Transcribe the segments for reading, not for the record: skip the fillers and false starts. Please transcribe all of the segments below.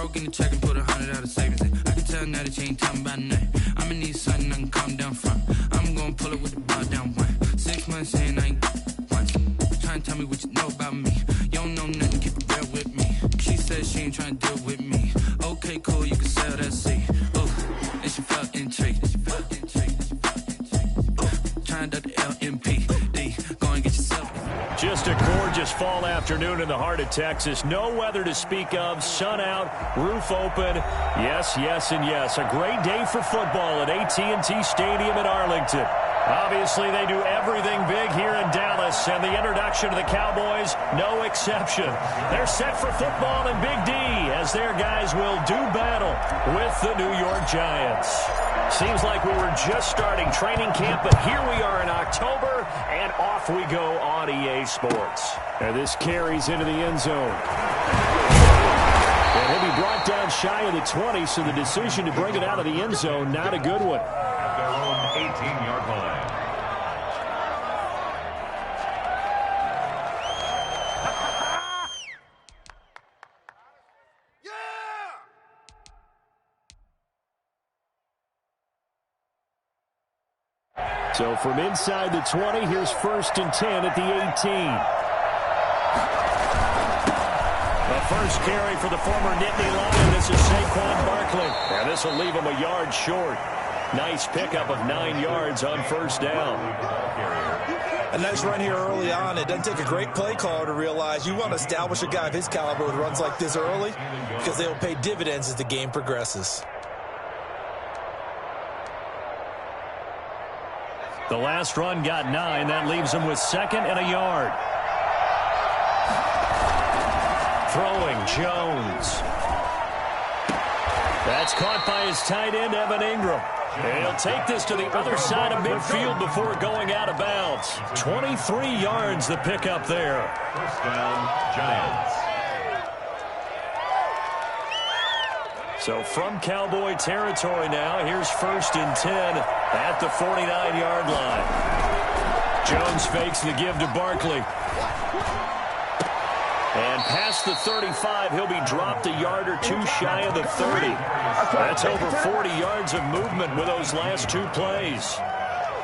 broke in the check and put 100 out of savings in. I can tell now that you ain't talking about nothing. I'ma need something I can calm down from. I'm gonna pull it with the bar down one. 6 months in, I ain't once. Trying to tell me what you know about me. You don't know nothing, keep it real with me. She said she ain't trying to deal with me. Okay, cool, you can sell that seat. Oh, and she felt intrigued. Trying to duck the LMPD. Go and get yourself. Just a gorgeous fall afternoon in the heart of Texas. No weather to speak of. Sun out, roof open. Yes, yes, and yes. A great day for football at AT&T Stadium in Arlington. Obviously, they do everything big here in Dallas, and the introduction of the Cowboys, no exception. They're set for football in Big D as their guys will do battle with the New York Giants. Seems like we were just starting training camp, but here we are in October, and off we go on EA Sports. And this carries into the end zone. And he'll be brought down shy of the 20, so the decision to bring it out of the end zone, not a good one. At their own 18-yard line. So from inside the 20, here's 1st and 10 at the 18. The first carry for the former Nittany Lion. This is Saquon Barkley. And this will leave him a yard short. Nice pickup of 9 yards on first down. A nice run here early on. It doesn't take a great play caller to realize you want to establish a guy of his caliber with runs like this early because they will pay dividends as the game progresses. The last run got 9. That leaves him with 2nd and a yard. Throwing Jones. That's caught by his tight end, Evan Ingram. And he'll take this to the other side of midfield before going out of bounds. 23 yards the pickup there. First down, Giants. So from Cowboy territory now, here's 1st and 10 at the 49-yard line. Jones fakes the give to Barkley. And past the 35, he'll be dropped a yard or two shy of the 30. That's over 40 yards of movement with those last 2 plays.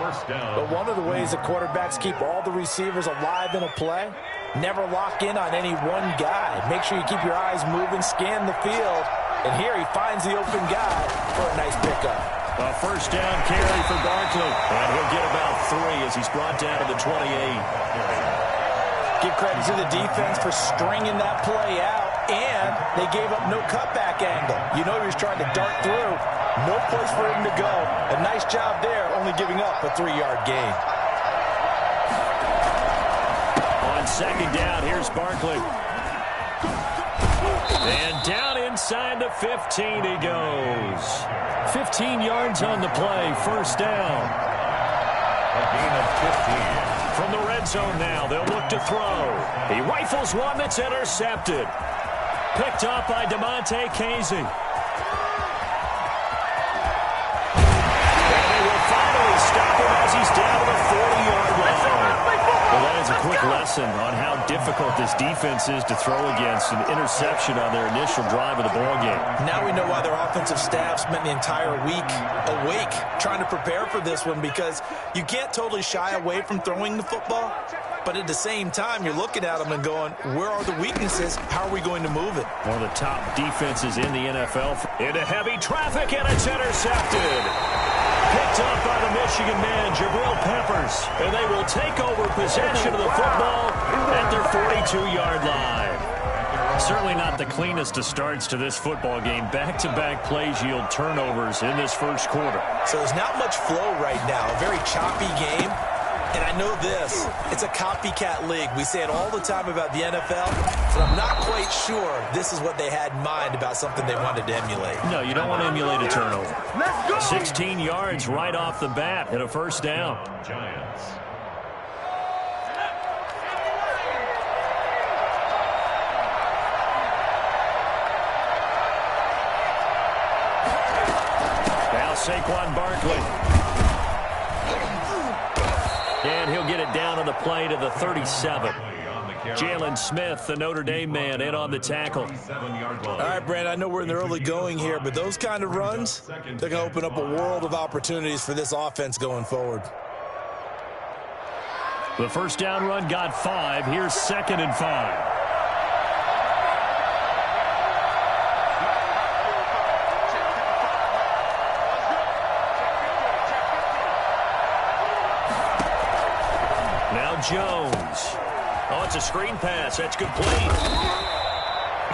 First down. But one of the ways that quarterbacks keep all the receivers alive in a play, never lock in on any one guy. Make sure you keep your eyes moving, scan the field. And here he finds the open guy for a nice pickup. A first down carry for Barkley. And he'll get about 3 as he's brought down to the 28. Give credit to the defense for stringing that play out. And they gave up no cutback angle. You know he was trying to dart through. No place for him to go. A nice job there, only giving up a 3-yard gain. On 2nd down, here's Barkley. And down inside the 15 he goes. 15 yards on the play, first down. A gain of 15. From the red zone now, they'll look to throw. He rifles one that's intercepted. Picked up by DeMonte Casey. And they will finally stop him as he's down to the 40-yard line. Well, that is a quick lesson on how difficult this defense is to throw against. An interception on their initial drive of the ballgame. Now we know why their offensive staff spent the entire week awake trying to prepare for this one, because you can't totally shy away from throwing the football, but at the same time you're looking at them and going, where are the weaknesses? How are we going to move it? One of the top defenses in the NFL. Into heavy traffic, and it's intercepted. Picked up by the Michigan man, Jabril Peppers. And they will take over possession of the football at their 42-yard line. Certainly not the cleanest of starts to this football game. Back-to-back plays yield turnovers in this first quarter. So there's not much flow right now. A very choppy game. And I know this, it's a copycat league. We say it all the time about the NFL, but I'm not quite sure this is what they had in mind about something they wanted to emulate. No, you don't want to emulate a turnover. 16 yards right off the bat and a first down. Giants. Now Saquon Barkley. And he'll get it down on the play to the 37. Jalen Smith, the Notre Dame man, in on the tackle. All right, Brand, I know we're in the early going here, but those kind of runs, they're going to open up a world of opportunities for this offense going forward. The first down run got 5. Here's 2nd and 5. Now Jones. Oh, it's a screen pass. That's complete.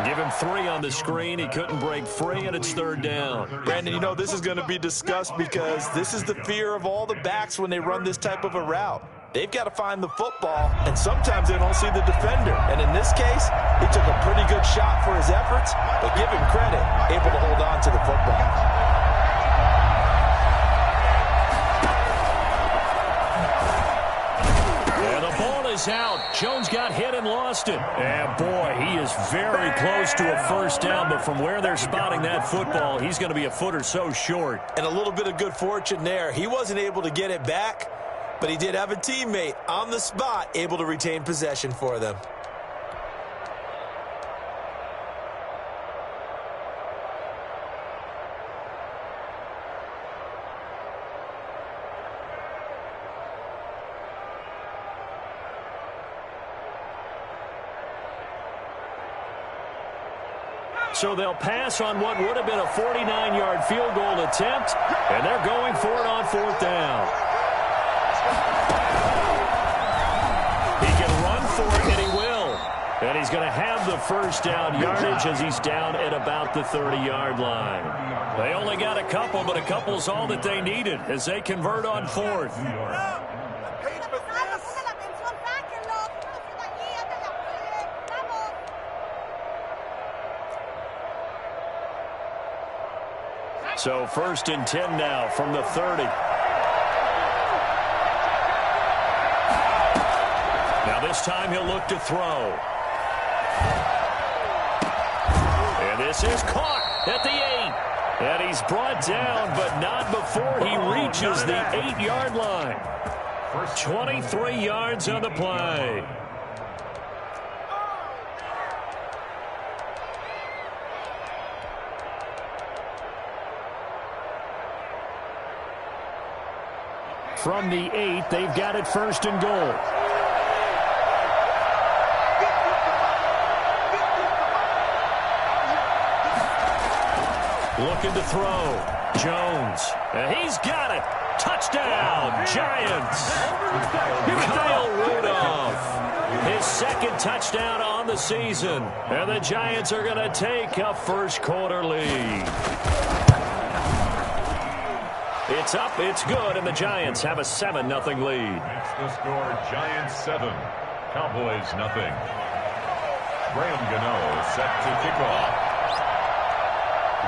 Give him 3 on the screen. He couldn't break free, and it's 3rd down. Brandon, you know, this is going to be discussed because this is the fear of all the backs when they run this type of a route. They've got to find the football, and sometimes they don't see the defender. And in this case, he took a pretty good shot for his efforts, but give him credit, able to hold on to the football. Out. Jones got hit and lost it. And boy, he is very close to a first down, but from where they're spotting that football, he's going to be a foot or so short. And a little bit of good fortune there. He wasn't able to get it back, but he did have a teammate on the spot able to retain possession for them. So they'll pass on what would have been a 49-yard field goal attempt, and they're going for it on 4th down. He can run for it, and he will. And he's going to have the first down yardage as he's down at about the 30-yard line. They only got a couple, but a couple's all that they needed as they convert on 4th. So 1st and 10 now from the 30. Now this time he'll look to throw. And this is caught at the 8. And he's brought down, but not before he reaches the 8-yard line. 23 yards on the play. From the 8, they've got it 1st and goal. Looking to throw. Jones. And he's got it. Touchdown, Giants. Kyle Rudolph. His 2nd touchdown on the season. And the Giants are going to take a first-quarter lead. It's up, it's good, and the Giants have a 7-0 lead. That's the score, Giants 7, Cowboys 0. Graham Gano set to kick off.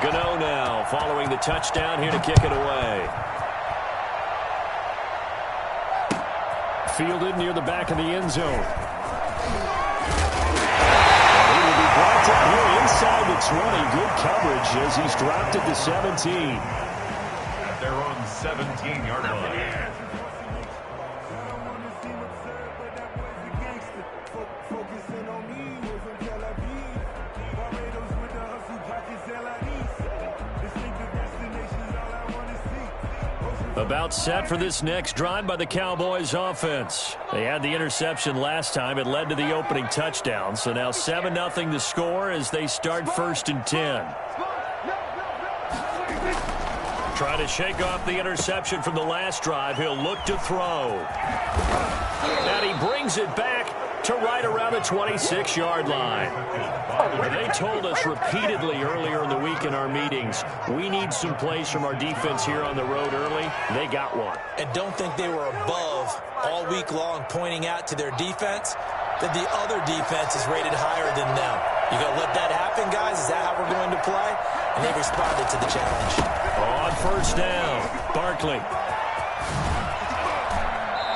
Gano now following the touchdown here to kick it away. Fielded near the back of the end zone. And he will be brought down here inside the 20. Good coverage as he's dropped at the 17. Their own 17-yard line. About set for this next drive by the Cowboys offense. They had the interception last time. It led to the opening touchdown. So now 7-0 to score as they start 1st and 10. Trying to shake off the interception from the last drive. He'll look to throw. And he brings it back to right around the 26-yard line. They told us repeatedly earlier in the week in our meetings, we need some plays from our defense here on the road early. They got one. And don't think they were above all week long pointing out to their defense that the other defense is rated higher than them. You going to let that happen, guys? Is that how we're going to play? And they responded to the challenge. On 1st down, Barkley.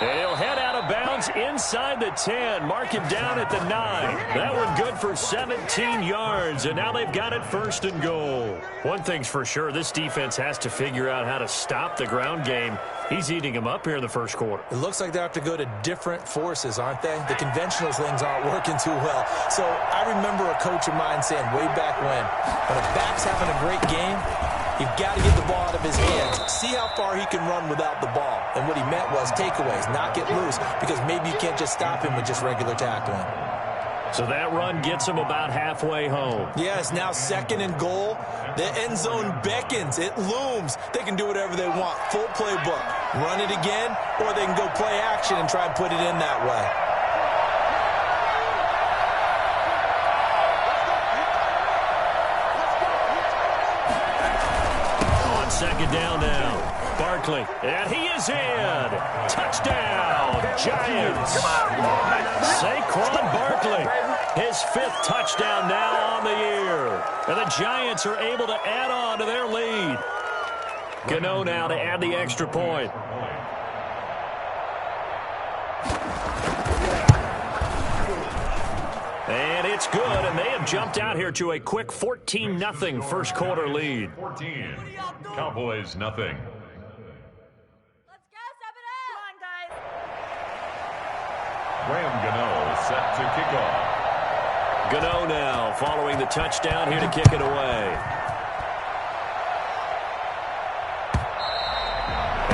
And he'll head out of bounds is inside the 10. Mark him down at the 9. That one good for 17 yards, and now they've got it 1st and goal. One thing's for sure, this defense has to figure out how to stop the ground game. He's eating them up here in the 1st quarter. It looks like they have to go to different forces, aren't they? The conventional things aren't working too well. So I remember a coach of mine saying way back when a back's having a great game, you've got to get the ball out of his hands. See how far he can run without the ball. And what he meant was takeaways, not get loose, because maybe you can't just stop him with just regular tackling. So that run gets him about halfway home. Yeah, it's now 2nd and goal. The end zone beckons. It looms. They can do whatever they want. Full playbook. Run it again, or they can go play action and try and put it in that way. On 2nd down now. Barkley, and he is in. Touchdown, Giants. Saquon Barkley, his 5th touchdown now on the year. And the Giants are able to add on to their lead. Gano now to add the extra point. And it's good, and they have jumped out here to a quick 14-0 1st quarter lead. 14, Cowboys nothing. Graham Gano set to kick off. Gano now following the touchdown here to kick it away.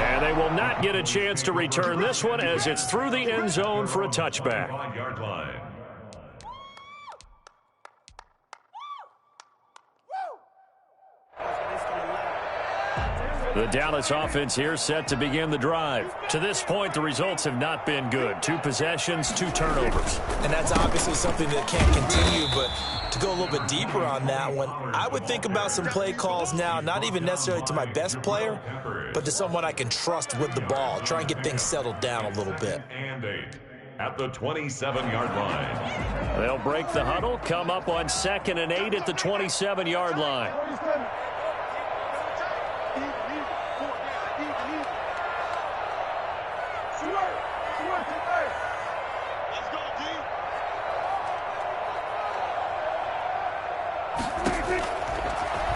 And they will not get a chance to return this one as it's through the end zone for a touchback. 5-yard line. The Dallas offense here set to begin the drive. To this point, the results have not been good. 2 possessions, 2 turnovers. And that's obviously something that can't continue, but to go a little bit deeper on that one, I would think about some play calls now, not even necessarily to my best player, but to someone I can trust with the ball. Try and get things settled down a little bit. And 8 at the 27-yard line. They'll break the huddle, come up on 2nd and 8 at the 27-yard line.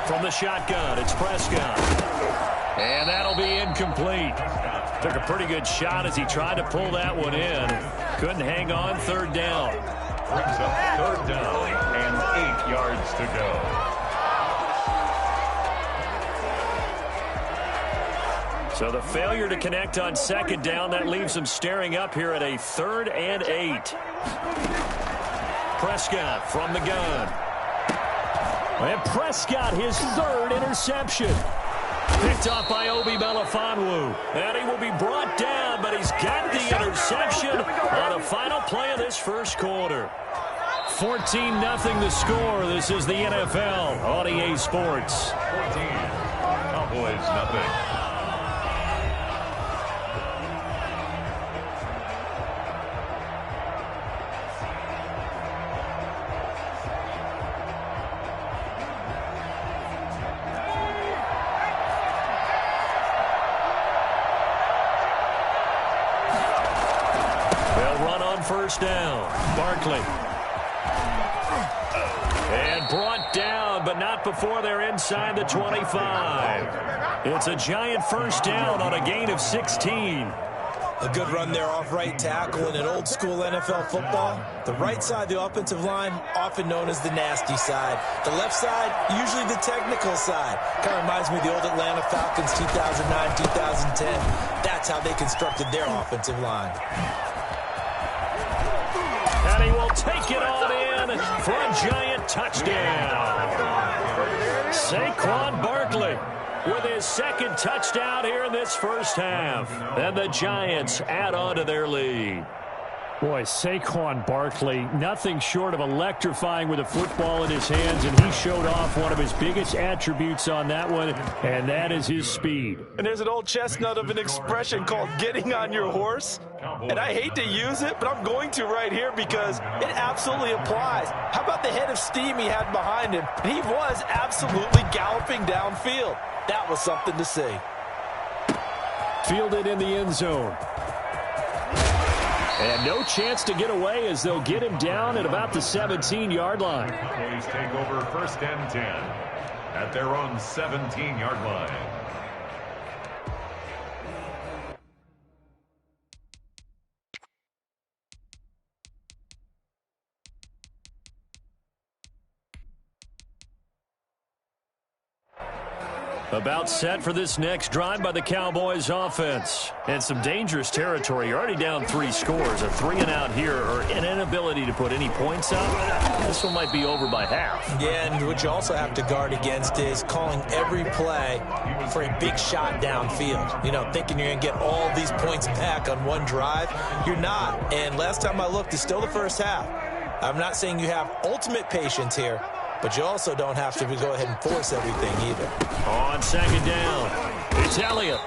From the shotgun, it's Prescott. And that'll be incomplete. Took a pretty good shot as he tried to pull that one in. Couldn't hang on 3rd down. Brings up 3rd down and 8 yards to go. So the failure to connect on 2nd down, that leaves them staring up here at a 3rd and 8. Prescott from the gun. And Prescott, his 3rd interception. Picked off by Obi Melifonwu. And he will be brought down, but he's got the interception on the final play of this 1st quarter. 14-0 the score. This is the NFL on EA Sports. 14, Cowboys nothing. First down, Barkley. And brought down, but not before they're inside the 25. It's a Giant 1st down on a gain of 16. A good run there off right tackle in an old school NFL football. The right side of the offensive line, often known as the nasty side. The left side, usually the technical side. Kind of reminds me of the old Atlanta Falcons 2009, 2010. That's how they constructed their offensive line. And he will take it all in for a Giant touchdown. Saquon Barkley with his 2nd touchdown here in this 1st half. And the Giants add on to their lead. Boy, Saquon Barkley, nothing short of electrifying with a football in his hands, and he showed off one of his biggest attributes on that one, and that is his speed. And there's an old chestnut of an expression called getting on your horse. And I hate to use it, but I'm going to right here because it absolutely applies. How about the head of steam he had behind him? He was absolutely galloping downfield. That was something to see. Fielded in the end zone. And no chance to get away as they'll get him down at about the 17-yard line. Cowboys take over 1st and 10 at their own 17-yard line. About set for this next drive by the Cowboys offense. And some dangerous territory. You're already down 3 scores. A 3-and-out here or an inability to put any points up. This one might be over by half. Yeah, and what you also have to guard against is calling every play for a big shot downfield. You know, thinking you're going to get all these points back on one drive. You're not. And last time I looked, it's still the first half. I'm not saying you have ultimate patience here, but you also don't have to go ahead and force everything either. On 2nd down, it's Elliott.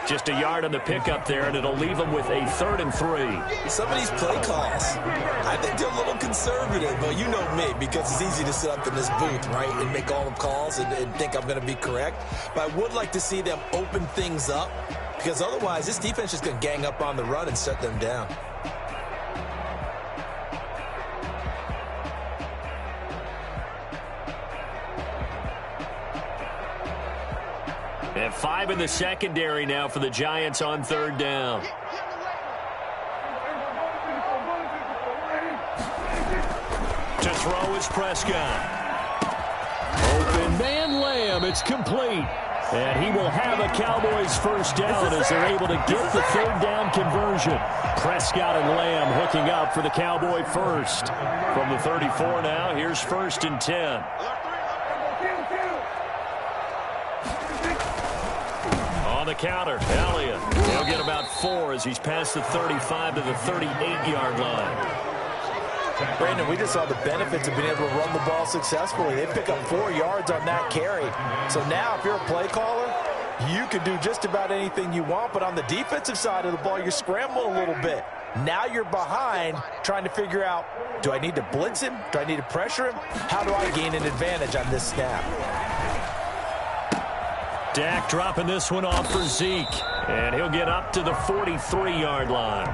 Just a yard on the pickup there, and it'll leave him with a 3rd and 3. Some of these play calls, I think they're a little conservative, but you know me, because it's easy to sit up in this booth, right, and make all the calls and think I'm going to be correct. But I would like to see them open things up, because otherwise this defense is going to gang up on the run and shut them down. And 5 in the secondary now for the Giants on 3rd down. To throw is Prescott. Open man Lamb. It's complete. And he will have a Cowboys 1st down as they're able to get the 3rd down conversion. Prescott and Lamb hooking up for the Cowboy 1st. From the 34 now, here's 1st and 10. The counter, Elliott. He'll get about 4 as he's past the 35 to the 38-yard line. Brandon, we just saw the benefits of being able to run the ball successfully. They pick up 4 yards on that carry. So now if you're a play caller, you can do just about anything you want. But on the defensive side of the ball, you're scrambling a little bit. Now you're behind trying to figure out, do I need to blitz him? Do I need to pressure him? How do I gain an advantage on this snap? Dak dropping this one off for Zeke. And he'll get up to the 43-yard line.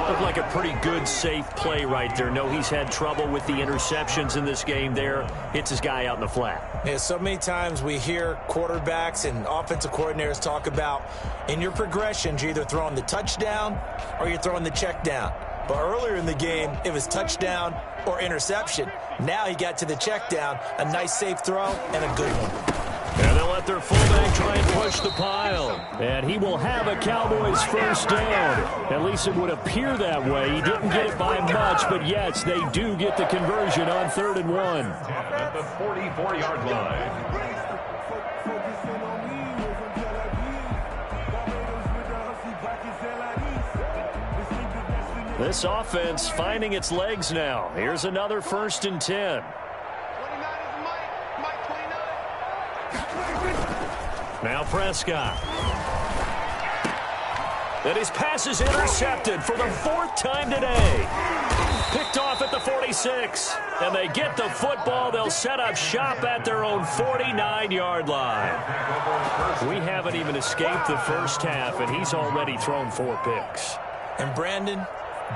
Looked like a pretty good, safe play right there. No, he's had trouble with the interceptions in this game there. Hits his guy out in the flat. Yeah, so many times we hear quarterbacks and offensive coordinators talk about in your progressions, you're either throwing the touchdown or you're throwing the check down. But earlier in the game, it was touchdown or interception. Now he got to the check down, a nice safe throw, and a good one. And they'll let their fullback try and push the pile. And he will have a Cowboys 1st down. At least it would appear that way. He didn't get it by much, but yes, they do get the conversion on 3rd and 1. At the 44-yard line. This offense finding its legs now. Here's another 1st and 10. Now Prescott. And his pass is intercepted for the 4th time today. Picked off at the 46. And they get the football. They'll set up shop at their own 49-yard line. We haven't even escaped the first half, and he's already thrown 4 picks. And Brandon,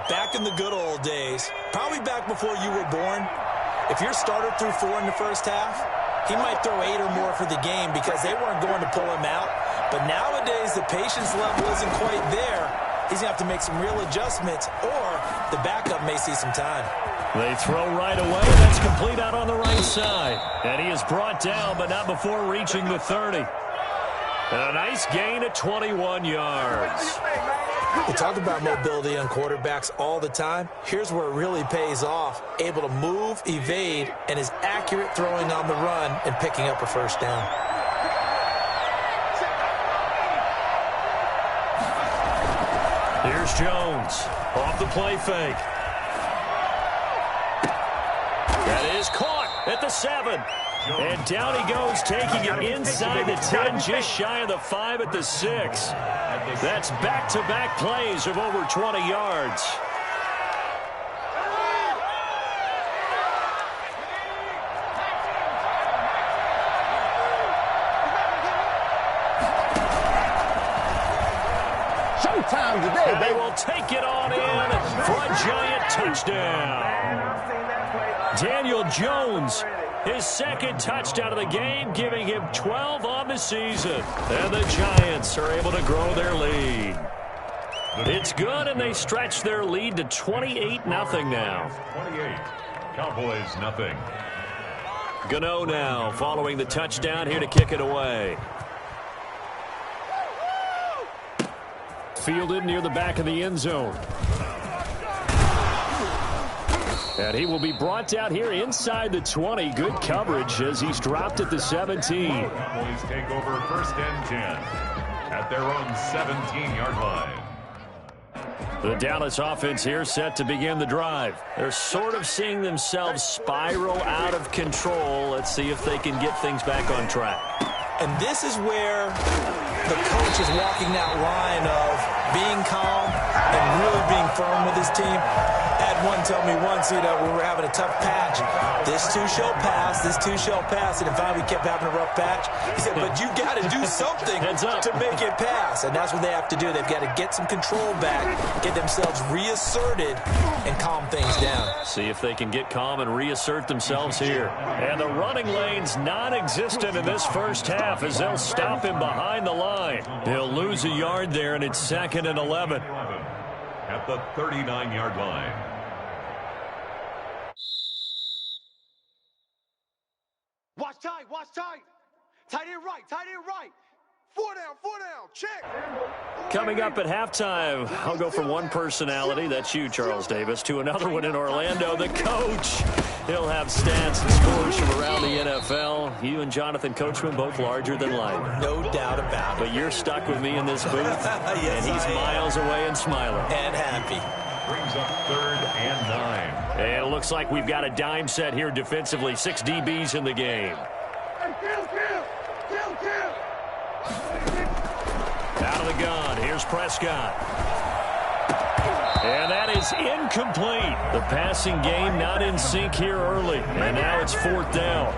back in the good old days, probably back before you were born, if your starter threw 4 in the first half, he might throw 8 or more for the game because they weren't going to pull him out. But nowadays, the patience level isn't quite there. He's going to have to make some real adjustments, or the backup may see some time. They throw right away. That's complete out on the right side. And he is brought down, but not before reaching the 30. And a nice gain at 21 yards. We talk about mobility on quarterbacks all the time. Here's where it really pays off. Able to move, evade, and is accurate throwing on the run and picking up a 1st down. Here's Jones off the play fake. That is caught at the 7. And down he goes, taking it inside the 10, just shy of the 5 at the 6. That's back-to-back plays of over 20 yards. Showtime today, and they will take it on in for a Giant touchdown. Daniel Jones, his second touchdown of the game, giving him 12 on the season. And the Giants are able to grow their lead. It's good, and they stretch their lead to 28-0 now. 28. Cowboys nothing. Gano now following the touchdown here to kick it away. Fielded near the back of the end zone. And he will be brought down here inside the 20. Good coverage as he's dropped at the 17. Cowboys take over 1st and 10 at their own 17-yard line. The Dallas offense here set to begin the drive. They're sort of seeing themselves spiral out of control. Let's see if they can get things back on track. And this is where the coach is walking that line of being calm and really being firm with his team. I had one tell me once, when we were having a tough patch, this too shall pass, this too shall pass. And finally we kept having a rough patch. He said, but you got to do something to make it pass. And that's what they have to do. They've got to get some control back, get themselves reasserted, and calm things down. See if they can get calm and reassert themselves here. And the running lane's non-existent in this first half as they'll stop him behind the line. He'll lose a yard there, and it's 2nd and 11. At the 39-yard line. Watch tight, watch tight. Tight end right, tight end right. 4 down, check. Coming up at halftime, I'll go from one personality, that's you, Charles Davis, to another one in Orlando, the coach. He'll have stats and scores from around the NFL. You and Jonathan Coachman, both larger than life. No doubt about it. But you're stuck with me in this booth, yes, and he's miles away and smiling. And happy. Brings up 3rd and 9. And it looks like we've got a dime set here defensively. 6 DBs in the game. Out of the gun, here's Prescott. And that is incomplete. The passing game not in sync here early. And now it's 4th down.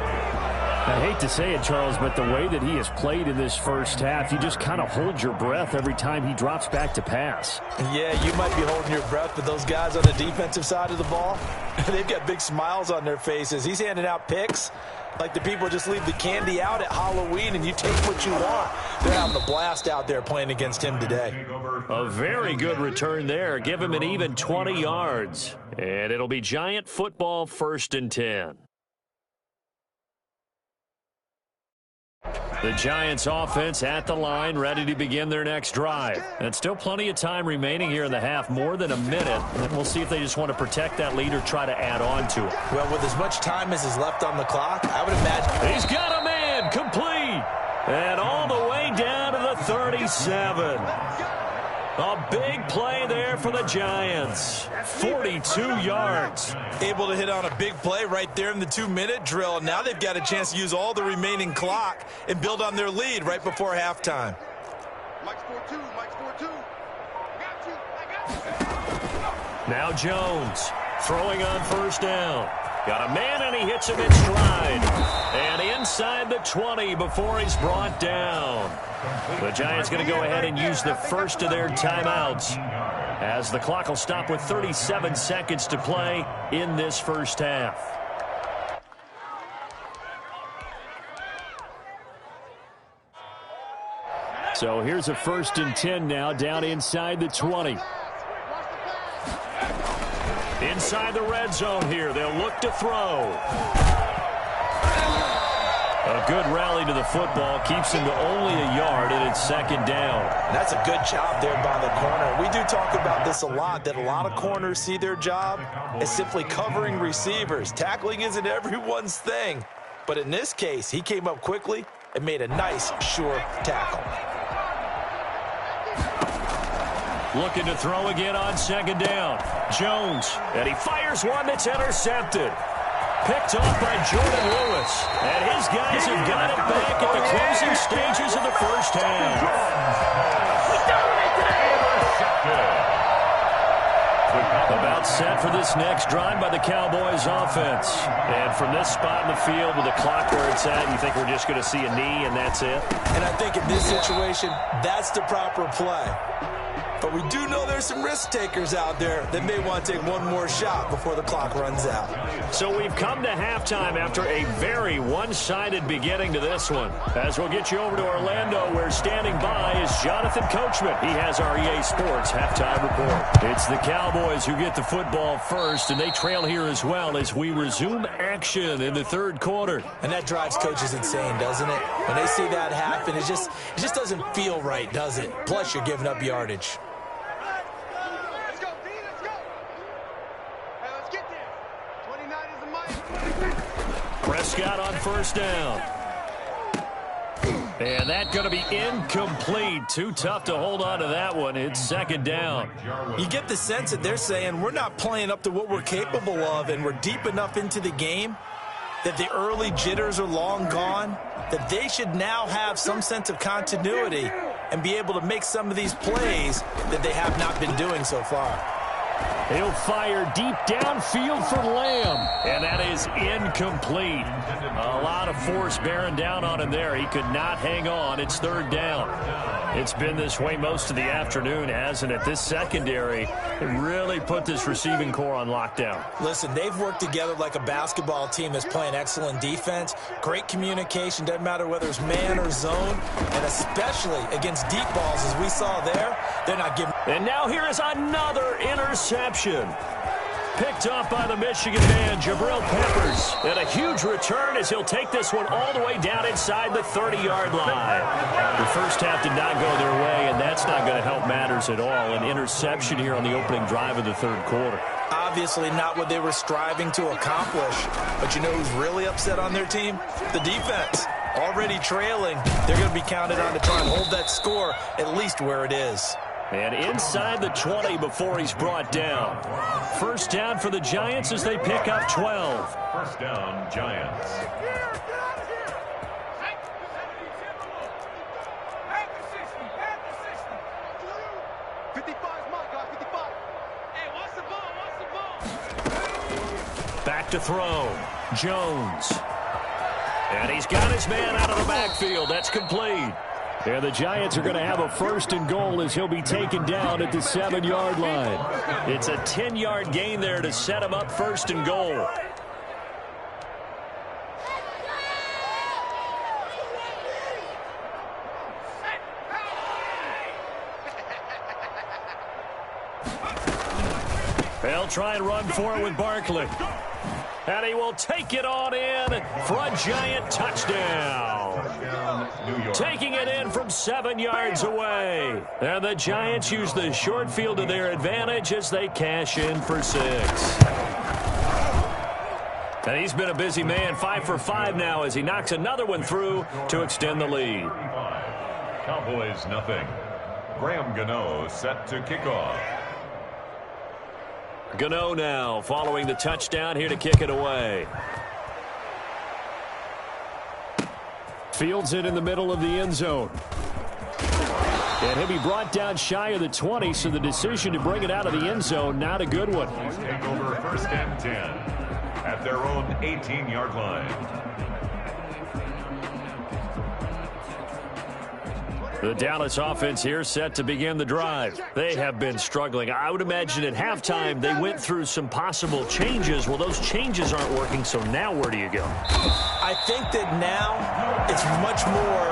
I hate to say it, Charles, but the way that he has played in this first half, you just kind of hold your breath every time he drops back to pass. Yeah, you might be holding your breath, but those guys on the defensive side of the ball, they've got big smiles on their faces. He's handing out picks like the people just leave the candy out at Halloween and you take what you want. They're having a blast out there playing against him today. A very good return there. Give him an even 20 yards. And it'll be Giant football 1st and 10. The Giants offense at the line, ready to begin their next drive. And still plenty of time remaining here in the half, more than a minute. And we'll see if they just want to protect that lead or try to add on to it. Well, with as much time as is left on the clock, I would imagine. He's got a man, complete. And all the way down to the 37. A big play there for the Giants. 42 yards. Able to hit on a big play right there in the 2-minute drill. Now they've got a chance to use all the remaining clock and build on their lead right before halftime. Mike's 4-2, Mike's 4-2. I got you. Now Jones throwing on 1st down. Got a man, and he hits him in stride. And inside the 20 before he's brought down. The Giants going to go ahead and use the first of their timeouts as the clock will stop with 37 seconds to play in this first half. So here's a 1st and 10 now down inside the 20. Inside the red zone here. They'll look to throw. A good rally to the football keeps him to only a yard, and it's 2nd down. That's a good job there by the corner. We do talk about this a lot, that a lot of corners see their job as simply covering receivers. Tackling isn't everyone's thing. But in this case, he came up quickly and made a nice, sure tackle. Looking to throw again on 2nd down. Jones, and he fires one that's intercepted. Picked off by Jordan Lewis. And his guys have got it back at the closing stages of the first half. About set for this next drive by the Cowboys offense. And from this spot in the field with the clock where it's at, you think we're just going to see a knee and that's it? And I think in this situation, that's the proper play. But we do know there's some risk takers out there that may want to take one more shot before the clock runs out. So we've come to halftime after a very one-sided beginning to this one. As we'll get you over to Orlando, where standing by is Jonathan Coachman. He has our EA Sports halftime report. It's the Cowboys who get the football first, and they trail here as well as we resume action in the third quarter. And that drives coaches insane, doesn't it? When they see that happen, it just doesn't feel right, does it? Plus, you're giving up yardage. Prescott on first down. And that's going to be incomplete. Too tough to hold on to that one. It's second down. You get the sense that they're saying we're not playing up to what we're capable of, and we're deep enough into the game that the early jitters are long gone, that they should now have some sense of continuity and be able to make some of these plays that they have not been doing so far. He'll fire deep downfield for Lamb, and that is incomplete. A lot of force bearing down on him there. He could not hang on. It's third down. It's been this way most of the afternoon, hasn't it? This secondary, it really put this receiving core on lockdown. Listen, they've worked together like a basketball team that's playing excellent defense. Great communication, doesn't matter whether it's man or zone, and especially against deep balls, as we saw there, they're not giving. And now here is another interception. Picked off by the Michigan man, Jabril Peppers. And a huge return as he'll take this one all the way down inside the 30-yard line. The first half did not go their way, and that's not going to help matters at all. An interception here on the opening drive of the third quarter. Obviously not what they were striving to accomplish. But you know who's really upset on their team? The defense. Already trailing. They're going to be counted on to try and hold that score at least where it is. And inside the 20 before he's brought down. First down for the Giants as they pick up 12. First down, Giants. Back to throw. Jones. And he's got his man out of the backfield. That's complete. And the Giants are going to have a first and goal as he'll be taken down at the 7-yard line. It's a 10-yard gain there to set him up first and goal. They'll try and run for it with Barkley. And he will take it on in for a Giant touchdown. Taking it in from 7 yards away. And the Giants use the short field to their advantage as they cash in for 6. And he's been a busy man, 5 for 5 now as he knocks another one through to extend the lead. Cowboys nothing. Graham Gano set to kick off. Gano now following the touchdown here to kick it away. Fields it in the middle of the end zone. And he'll be brought down shy of the 20, so the decision to bring it out of the end zone, not a good one. Take over first and 10 at their own 18-yard line. The Dallas offense here set to begin the drive. They have been struggling. I would imagine at halftime they went through some possible changes. Well, those changes aren't working, so now where do you go? I think that now it's much more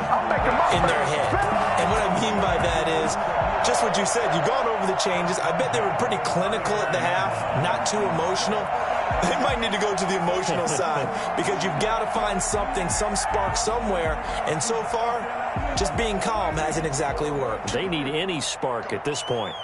in their head. And what I mean by that is just what you said. You've gone over the changes. I bet they were pretty clinical at the half, not too emotional. They might need to go to the emotional side because you've got to find something, some spark somewhere. And so far, just being calm hasn't exactly worked. They need any spark at this point.